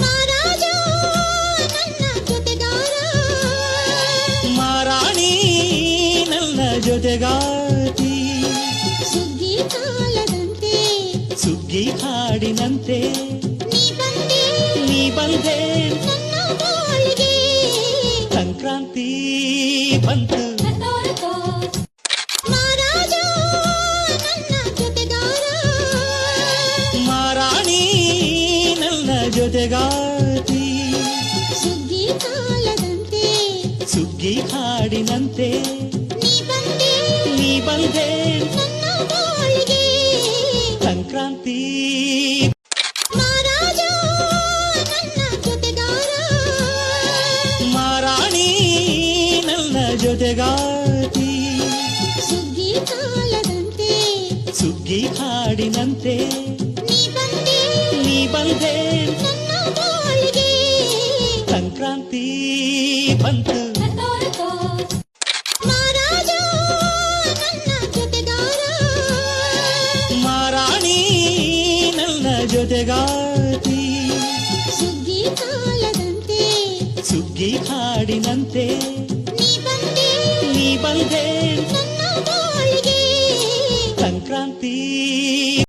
ಮಹಾರಾಜ ನನ್ನ ಜೊತೆಗಾರ, ಮಾರಾಣಿ ನನ್ನ ಜೊತೆಗಾತಿ, ಸುಗ್ಗಿ ಕಾಲದಂತೆ ಸುಗ್ಗಿ ಹಾಡಿನಂತೆ ನೀ ಬಂದೆ ನನ್ನ ಬಾಳಿಗೆ, ಸಂಕ್ರಾಂತಿ ಬಂತು. ಮಹಾರಾಜ ನನ್ನ ಜೊತೆಗಾರ, ಮಾರಾಣಿ ನನ್ನ ಜೊತೆಗಾತಿ, ಸುಗ್ಗಿ ಕಾಲದಂತೆ ಸುಗ್ಗಿ ಹಾಡಿನಂತೆ ನೀ ಬಂದೆ ನನ್ನ ಬಾಳಿಗೆ, ಸಂಕ್ರಾಂತಿ. ಮಹಾರಾಜ ನನ್ನ ಜೊತೆಗಾರ, ಮಾರಾಣಿ ನನ್ನ ಜೊತೆಗಾತಿ, ಸುಗ್ಗಿ ಕಾಲದಂತೆ ಸುಗ್ಗಿ ಹಾಡಿನಂತೆ ನೀ ಬಂದೆ ನನ್ನ ಬಾಳಿಗೆ, ಸಂಕ್ರಾಂತಿ ಬಂತು. ಮಹಾರಾಜ ನನ್ನ ಜೊತೆಗಾರ, ಮಾರಾಣಿ ನನ್ನ ಜೊತೆಗಾತಿ, ಸುಗ್ಗಿ ಕಾಲದಂತೆ ಸುಗ್ಗಿ ಹಾಡಿನಂತೆ ನೀ ಬಂದೆ